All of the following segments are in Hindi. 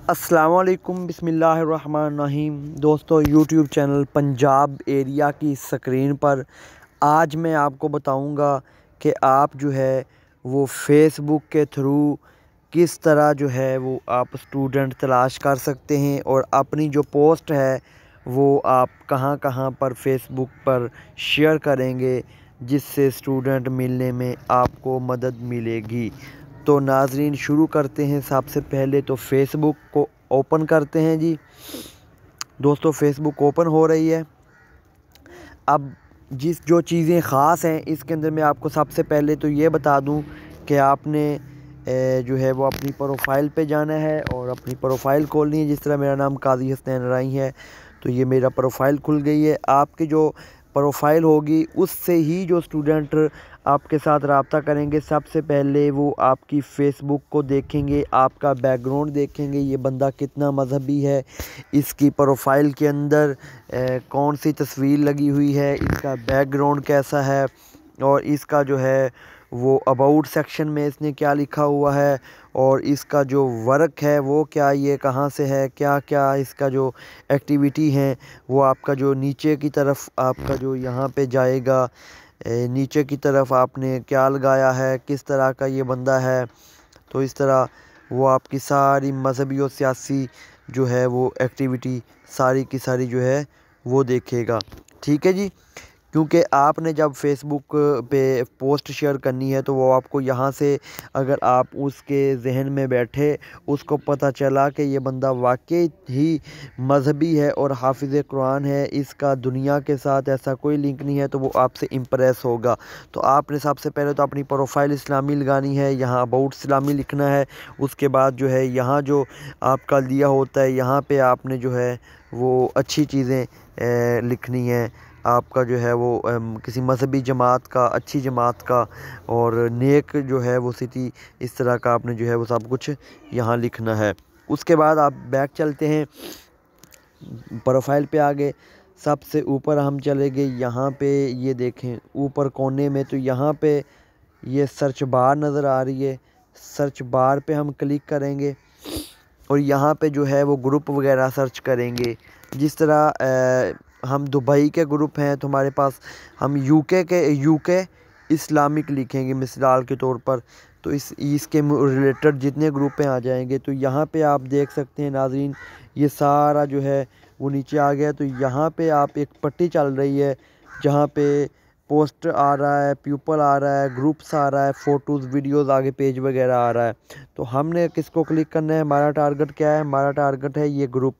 अस्सलामुअलैकुम बिस्मिल्लाहिर्रहमानिर्रहीम। दोस्तों, यूट्यूब चैनल पंजाब एरिया की स्क्रीन पर आज मैं आपको बताऊंगा कि आप जो है वो फ़ेसबुक के थ्रू किस तरह जो है वो आप स्टूडेंट तलाश कर सकते हैं और अपनी जो पोस्ट है वो आप कहां कहां पर फ़ेसबुक पर शेयर करेंगे जिससे स्टूडेंट मिलने में आपको मदद मिलेगी। तो नाज़रीन, शुरू करते हैं। सबसे पहले तो फ़ेसबुक को ओपन करते हैं जी। दोस्तों, फ़ेसबुक ओपन हो रही है। अब जो चीज़ें ख़ास हैं इसके अंदर मैं आपको सबसे पहले तो ये बता दूं कि आपने जो है वो अपनी प्रोफाइल पे जाना है और अपनी प्रोफाइल खोलनी है। जिस तरह मेरा नाम काजी हसनैन राई है तो ये मेरा प्रोफाइल खुल गई है। आपकी जो प्रोफाइल होगी उससे ही जो स्टूडेंट आपके साथ रब्ता करेंगे, सबसे पहले वो आपकी फ़ेसबुक को देखेंगे, आपका बैकग्राउंड देखेंगे, ये बंदा कितना मजहबी है, इसकी प्रोफाइल के अंदर कौन सी तस्वीर लगी हुई है, इसका बैकग्राउंड कैसा है और इसका जो है वो अबाउट सेक्शन में इसने क्या लिखा हुआ है और इसका जो वर्क है वो क्या, ये कहाँ से है, क्या क्या इसका जो एक्टिविटी है वो आपका जो नीचे की तरफ आपका जो यहाँ पे जाएगा, नीचे की तरफ आपने क्या लगाया है, किस तरह का ये बंदा है। तो इस तरह वो आपकी सारी मजहबी और सियासी जो है वो एक्टिविटी सारी की सारी जो है वो देखेगा। ठीक है जी। क्योंकि आपने जब फ़ेसबुक पे पोस्ट शेयर करनी है तो वो आपको यहाँ से, अगर आप उसके जहन में बैठे, उसको पता चला कि ये बंदा वाकई ही मजहबी है और हाफिज़ कुरान है, इसका दुनिया के साथ ऐसा कोई लिंक नहीं है, तो वो आपसे इम्प्रेस होगा। तो आपने सबसे पहले तो अपनी प्रोफाइल इस्लामी लगानी है, यहाँ अबाउट इस्लामी लिखना है। उसके बाद जो है यहाँ जो आपका दिया होता है यहाँ पे आपने जो है वो अच्छी चीज़ें लिखनी है। आपका जो है वो किसी मजहबी जमात का, अच्छी जमात का और नेक जो है वो सिटी, इस तरह का आपने जो है वो सब कुछ यहाँ लिखना है। उसके बाद आप बैक चलते हैं, प्रोफाइल पे आगे सबसे ऊपर हम चले गए। यहाँ पे ये देखें ऊपर कोने में, तो यहाँ पे ये सर्च बार नज़र आ रही है। सर्च बार पे हम क्लिक करेंगे और यहाँ पे जो है वो ग्रुप वगैरह सर्च करेंगे। जिस तरह हम दुबई के ग्रुप हैं तो हमारे पास, हम यूके इस्लामिक लिखेंगे मिसाल के तौर पर, तो इसके रिलेटेड जितने ग्रुप हैं आ जाएंगे। तो यहाँ पे आप देख सकते हैं नाज़रीन, ये सारा जो है वो नीचे आ गया। तो यहाँ पे आप एक पट्टी चल रही है जहाँ पे पोस्ट आ रहा है, प्यूपल आ रहा है, ग्रुप्स आ रहा है, फ़ोटोज़, वीडियोज़, आगे पेज वगैरह आ रहा है। तो हमने किसको क्लिक करना है, हमारा टारगेट क्या है, हमारा टारगेट है ये ग्रुप।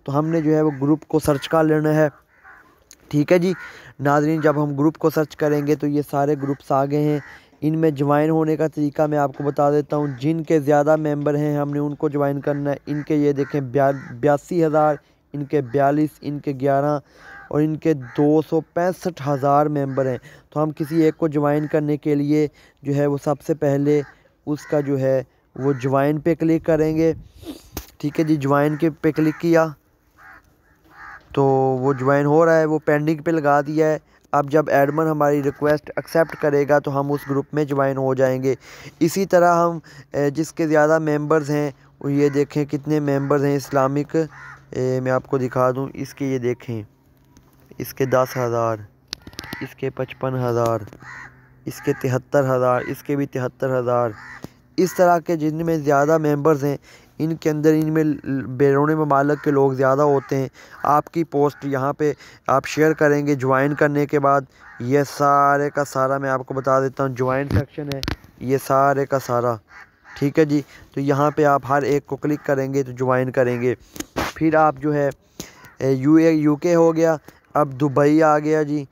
तो हमने जो है वो ग्रुप को सर्च कर लेना है। ठीक है जी नाज़रीन, जब हम ग्रुप को सर्च करेंगे तो ये सारे ग्रुप्स आ गए हैं। इनमें ज्वाइन होने का तरीका मैं आपको बता देता हूँ। जिनके ज़्यादा मेंबर हैं हमने उनको ज्वाइन करना है। इनके ये देखें 82,000, इनके 42, इनके 11 और इनके 265,000 मेंबर हैं। तो हम किसी एक को ज्वाइन करने के लिए जो है वो सबसे पहले उसका जो है वो ज्वाइन पे क्लिक करेंगे। ठीक है जी, ज्वाइन के पे क्लिक किया तो वो ज्वाइन हो रहा है, वो पेंडिंग पे लगा दिया है। अब जब एडमिन हमारी रिक्वेस्ट एक्सेप्ट करेगा तो हम उस ग्रुप में ज्वाइन हो जाएंगे। इसी तरह हम जिसके ज़्यादा मेंबर्स हैं, ये देखें कितने मेंबर्स हैं इस्लामिक, मैं आपको दिखा दूं। इसके ये देखें, इसके 10,000, इसके 55,000, इसके 73,000, इसके भी 73,000। इस तरह के जिनमें ज़्यादा मेंबर्स हैं इनके अंदर, इनमें बैरून ममालिक के लोग ज़्यादा होते हैं। आपकी पोस्ट यहाँ पे आप शेयर करेंगे ज्वाइन करने के बाद, ये सारे का सारा मैं आपको बता देता हूँ, ज्वाइन सेक्शन है ये सारे का सारा। ठीक है जी, तो यहाँ पे आप हर एक को क्लिक करेंगे तो ज्वाइन करेंगे। फिर आप जो है यूके हो गया, अब दुबई आ गया जी।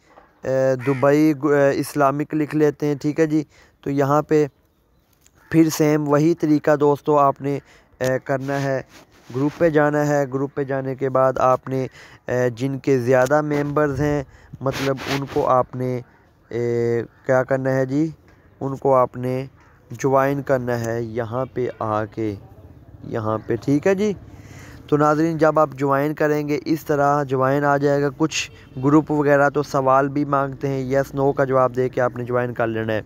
दुबई इस्लामिक लिख लेते हैं। ठीक है जी, तो यहाँ पे फिर सेम वही तरीका दोस्तों आपने करना है। ग्रुप पे जाना है, ग्रुप पे जाने के बाद आपने जिनके ज़्यादा मेंबर्स हैं, मतलब उनको आपने क्या करना है जी, उनको आपने ज्वाइन करना है यहाँ पे आके, यहाँ पे। ठीक है जी, तो नाज़रीन जब आप ज्वाइन करेंगे इस तरह ज्वाइन आ जाएगा। कुछ ग्रुप वगैरह तो सवाल भी मांगते हैं, यस नो का जवाब दे के आपने ज्वाइन कर लेना है।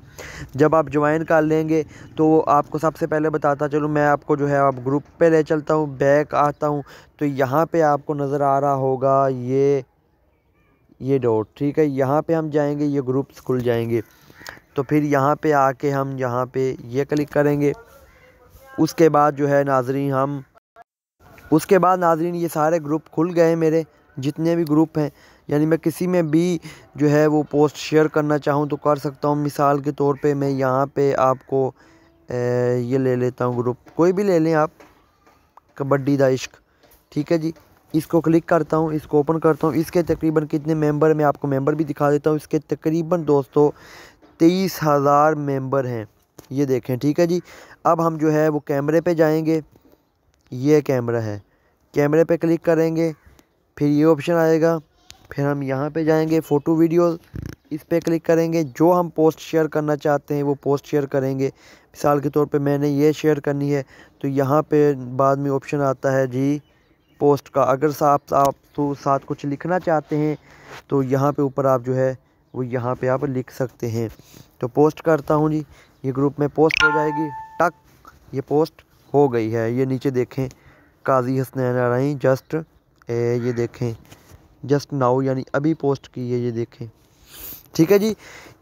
जब आप ज्वाइन कर लेंगे तो आपको सबसे पहले बताता चलूँ, मैं आपको जो है आप ग्रुप पे ले चलता हूँ, बैक आता हूँ तो यहाँ पे आपको नज़र आ रहा होगा ये डॉट, ठीक है। यहाँ पे हम जाएंगे, ये ग्रुप्स खुल जाएंगे। तो फिर यहाँ पे आके हम यहाँ पे ये क्लिक करेंगे। उसके बाद जो है नाज़रीन ये सारे ग्रुप खुल गए मेरे, जितने भी ग्रुप हैं। यानी मैं किसी में भी जो है वो पोस्ट शेयर करना चाहूँ तो कर सकता हूँ। मिसाल के तौर पे मैं यहाँ पे आपको ये ले लेता हूँ ग्रुप, कोई भी ले लें आप, कबड्डी दा इश्क, ठीक है जी। इसको क्लिक करता हूँ, इसको ओपन करता हूँ। इसके तकरीबन कितने मेंबर, मैं आपको मेंबर भी दिखा देता हूँ। इसके तकरीबन दोस्तों 23,000 मेंबर हैं, ये देखें, ठीक है जी। अब हम जो है वो कैमरे पे जाएंगे, ये कैमरा है, कैमरे पे क्लिक करेंगे, फिर ये ऑप्शन आएगा। फिर हम यहाँ पे जाएंगे फ़ोटो वीडियो, इस पे क्लिक करेंगे। जो हम पोस्ट शेयर करना चाहते हैं वो पोस्ट शेयर करेंगे। मिसाल के तौर पे मैंने ये शेयर करनी है तो यहाँ पे बाद में ऑप्शन आता है जी पोस्ट का। अगर आप तो साथ कुछ लिखना चाहते हैं तो यहाँ पे ऊपर आप जो है वो यहाँ पे आप लिख सकते हैं। तो पोस्ट करता हूँ जी, ये ग्रुप में पोस्ट हो जाएगी, टक, ये पोस्ट हो गई है। ये नीचे देखें, काजी हसनैन आरई जस्ट ये देखें जस्ट नाउ, यानी अभी पोस्ट की है, ये देखें, ठीक है जी।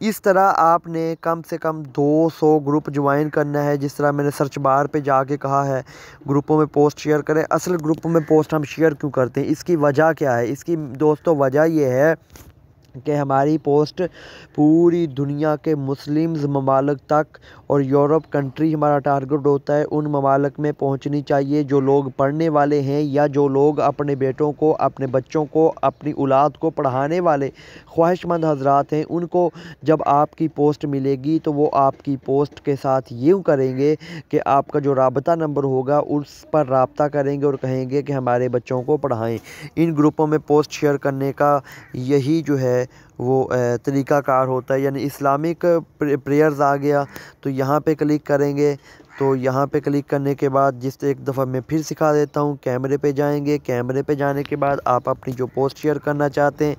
इस तरह आपने कम से कम 200 ग्रुप ज्वाइन करना है। जिस तरह मैंने सर्च बार पे जाके कहा है ग्रुपों में पोस्ट शेयर करें। असल ग्रुपों में पोस्ट हम शेयर क्यों करते हैं, इसकी वजह क्या है? इसकी दोस्तों वजह ये है कि हमारी पोस्ट पूरी दुनिया के मुस्लिम्स ममालिक तक और यूरोप कंट्री हमारा टारगेट होता है, उन ममालिक में पहुंचनी चाहिए जो लोग पढ़ने वाले हैं या जो लोग अपने बेटों को, अपने बच्चों को, अपनी औलाद को पढ़ाने वाले ख्वाहिशमंद हजरात हैं। उनको जब आपकी पोस्ट मिलेगी तो वो आपकी पोस्ट के साथ यूँ करेंगे कि आपका जो राबता नंबर होगा उस पर राब्ता करेंगे और कहेंगे कि हमारे बच्चों को पढ़ाएँ। इन ग्रुपों में पोस्ट शेयर करने का यही जो है वो तरीक़ाकार होता है। यानी इस्लामिक प्रेयर्स आ गया तो यहाँ पे क्लिक करेंगे। तो यहाँ पे क्लिक करने के बाद जिस एक दफ़ा मैं फिर सिखा देता हूँ, कैमरे पे जाएंगे। कैमरे पे जाने के बाद आप अपनी जो पोस्ट शेयर करना चाहते हैं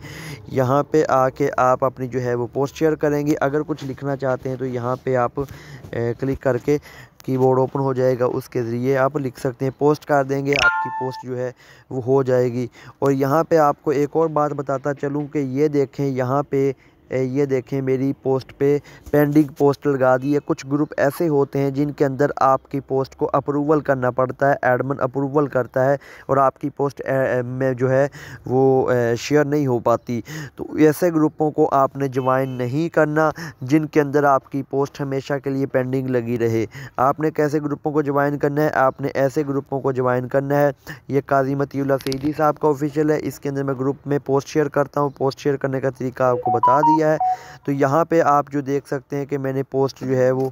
यहाँ पे आके आप अपनी जो है वो पोस्ट शेयर करेंगे। अगर कुछ लिखना चाहते हैं तो यहाँ पे आप क्लिक करके कीबोर्ड ओपन हो जाएगा, उसके ज़रिए आप लिख सकते हैं, पोस्ट कर देंगे, आपकी पोस्ट जो है वो हो जाएगी। और यहाँ पे आपको एक और बात बताता चलूँ कि ये देखें, यहाँ पे ये देखें मेरी पोस्ट पे पेंडिंग पोस्ट लगा दी है। कुछ ग्रुप ऐसे होते हैं जिनके अंदर आपकी पोस्ट को अप्रूवल करना पड़ता है, एडमिन अप्रूवल करता है और आपकी पोस्ट में जो है वो शेयर नहीं हो पाती। तो ऐसे ग्रुपों को आपने ज्वाइन नहीं करना जिनके अंदर आपकी पोस्ट हमेशा के लिए पेंडिंग लगी रहे। आपने कैसे ग्रुपों को ज्वाइन करना है? आपने ऐसे ग्रुपों को ज्वाइन करना है। ये काजी मतीउल्लाह सईदी साहब का ऑफिशियल है, इसके अंदर मैं ग्रुप में पोस्ट शेयर करता हूँ। पोस्ट शेयर करने का तरीका आपको बता दिया है। तो यहाँ पे आप जो देख सकते हैं कि मैंने पोस्ट जो है वो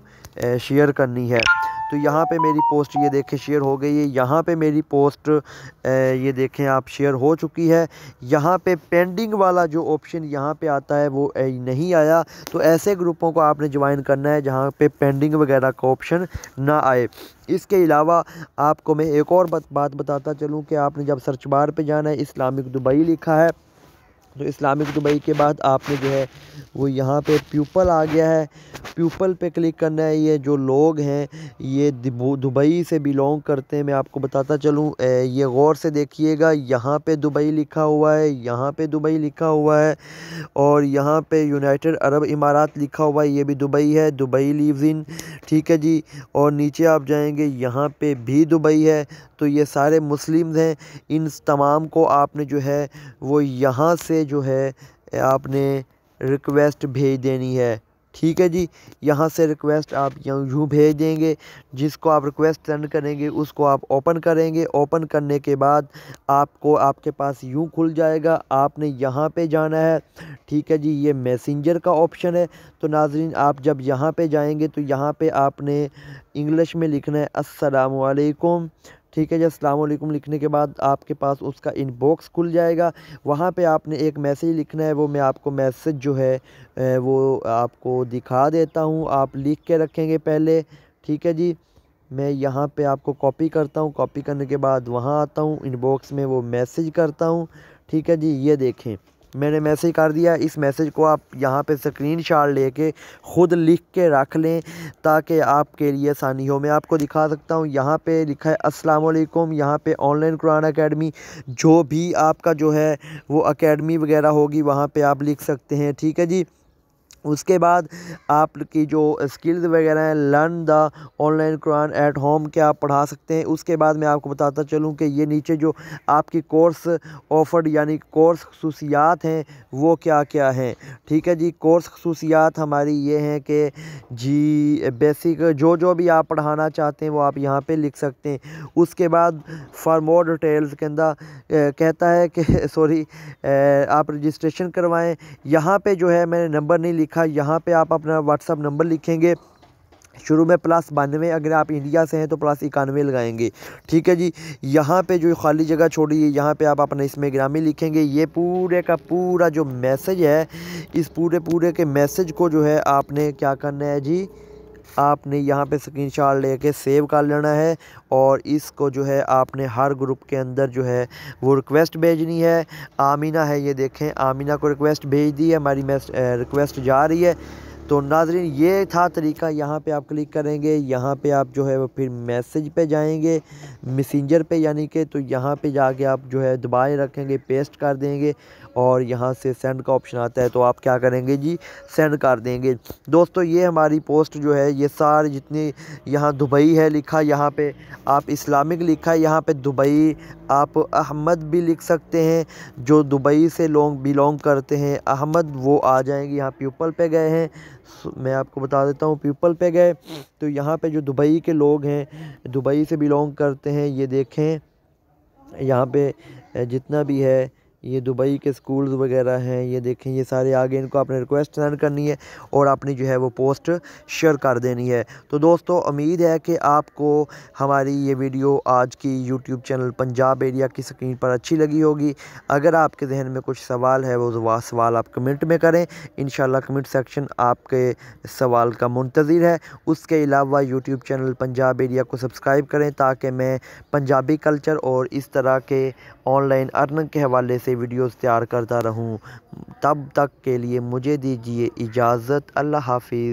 शेयर करनी है। तो यहाँ पे मेरी पोस्ट ये देखें शेयर हो गई है। यहाँ पे मेरी पोस्ट ये देखें आप शेयर हो चुकी है। यहाँ पे पेंडिंग वाला जो ऑप्शन यहाँ पे आता है वो नहीं आया। तो ऐसे ग्रुपों को आपने ज्वाइन करना है जहाँ पे पेंडिंग वगैरह का ऑप्शन ना आए। इसके अलावा आपको मैं एक और बात बताता चलूँ कि आपने जब सर्च बार पे जाना है, इस्लामिक दुबई लिखा है, तो इस्लामिक दुबई के बाद आपने जो है वो यहाँ पे प्यूपल आ गया है, प्यूपल पे क्लिक करना है। ये जो लोग हैं ये दुबई से बिलोंग करते हैं। मैं आपको बताता चलूँ, ये गौर से देखिएगा, यहाँ पे दुबई लिखा हुआ है, यहाँ पे दुबई लिखा हुआ है और यहाँ पे यूनाइटेड अरब इमारात लिखा हुआ है, ये भी दुबई है, दुबई लिव्स इन, ठीक है जी। और नीचे आप जाएंगे यहाँ पे भी दुबई है। तो ये सारे मुस्लिम्स हैं। इन तमाम को आपने जो है वो यहाँ से जो है आपने रिक्वेस्ट भेज देनी है, ठीक है जी। यहाँ से रिक्वेस्ट आप यूँ भेज देंगे। जिसको आप रिक्वेस्ट सेंड करेंगे उसको आप ओपन करेंगे। ओपन करने के बाद आपको आपके पास यूँ खुल जाएगा। आपने यहाँ पे जाना है, ठीक है जी। ये मैसेंजर का ऑप्शन है। तो नाज़रीन आप जब यहाँ पे जाएंगे तो यहाँ पे आपने इंग्लिश में लिखना है अस्सलामु अलैकुम, ठीक है जी। अस्सलाम वालेकुम लिखने के बाद आपके पास उसका इनबॉक्स खुल जाएगा। वहाँ पे आपने एक मैसेज लिखना है। वो मैं आपको मैसेज जो है वो आपको दिखा देता हूँ, आप लिख के रखेंगे पहले, ठीक है जी। मैं यहाँ पे आपको कॉपी करता हूँ। कॉपी करने के बाद वहाँ आता हूँ, इनबॉक्स में वो मैसेज करता हूँ। ठीक है जी, ये देखें मैंने मैसेज कर दिया। इस मैसेज को आप यहाँ पे स्क्रीनशॉट लेके ख़ुद लिख के रख लें ताकि आपके लिए आसानी हो। मैं आपको दिखा सकता हूँ, यहाँ पे लिखा है अस्सलाम वालेकुम। यहाँ पे ऑनलाइन कुरान एकेडमी, जो भी आपका जो है वो एकेडमी वगैरह होगी वहाँ पे आप लिख सकते हैं। ठीक है जी। उसके बाद आपकी जो स्किल्स वगैरह हैं, learn the online Quran at home के आप पढ़ा सकते हैं। उसके बाद मैं आपको बताता चलूँ कि ये नीचे जो आपकी कोर्स ऑफर्ड यानी कोर्स खसूसियात हैं वो क्या क्या हैं। ठीक है जी, कोर्स खसूसियात हमारी ये हैं कि जी बेसिक जो भी आप पढ़ाना चाहते हैं वो आप यहाँ पे लिख सकते हैं। उसके बाद फॉर मोर डिटेल्स के अंदर कहता है कि सॉरी आप रजिस्ट्रेशन करवाएं। यहाँ पे जो है मैंने नंबर नहीं लिखा, यहाँ पे आप अपना व्हाट्सअप नंबर लिखेंगे। शुरू में +92, अगर आप इंडिया से हैं तो +91 लगाएंगे। ठीक है जी। यहाँ पे जो खाली जगह छोड़ी है यहाँ पे आप अपना इसमें ग्रामी लिखेंगे। ये पूरे का पूरा जो मैसेज है, इस पूरे के मैसेज को जो है आपने क्या करना है जी, आपने यहाँ पे स्क्रीनशॉट लेके सेव कर लेना है और इसको जो है आपने हर ग्रुप के अंदर जो है वो रिक्वेस्ट भेजनी है। आमीना है, ये देखें आमीना को रिक्वेस्ट भेज दी है, हमारी रिक्वेस्ट जा रही है। तो नाज़रीन ये था तरीका। यहाँ पे आप क्लिक करेंगे, यहाँ पे आप जो है वो फिर मैसेज पे जाएंगे, मैसेंजर पे यानी कि, तो यहाँ पे जाके आप जो है दबाए रखेंगे, पेस्ट कर देंगे और यहाँ से सेंड का ऑप्शन आता है तो आप क्या करेंगे जी, सेंड कर देंगे। दोस्तों ये हमारी पोस्ट जो है ये सारे जितनी यहाँ दुबई है लिखा, यहाँ पे आप इस्लामिक लिखा है, यहाँ पे दुबई आप अहमद भी लिख सकते हैं। जो दुबई से लोग बिलोंग करते हैं अहमद, वो आ जाएंगे। यहाँ पीपल पे गए हैं, मैं आपको बता देता हूँ। पीपल पे गए तो यहाँ पे जो दुबई के लोग हैं, दुबई से बिलोंग करते हैं, ये देखें यहाँ पे जितना भी है ये दुबई के स्कूल्स वगैरह हैं, ये देखें ये सारे आगे। इनको आपने रिक्वेस्ट सेंड करनी है और अपनी जो है वो पोस्ट शेयर कर देनी है। तो दोस्तों उम्मीद है कि आपको हमारी ये वीडियो आज की यूट्यूब चैनल पंजाब एरिया की स्क्रीन पर अच्छी लगी होगी। अगर आपके जहन में कुछ सवाल है वो सवाल आप कमेंट में करें, इंशाल्लाह कमेंट सेक्शन आपके सवाल का मुंतज़िर है। उसके अलावा यूट्यूब चैनल पंजाब एरिया को सब्सक्राइब करें ताकि मैं पंजाबी कल्चर और इस तरह के ऑनलाइन अर्निंग के हवाले से वीडियोस तैयार करता रहूं। तब तक के लिए मुझे दीजिए इजाज़त। अल्लाह हाफिज़।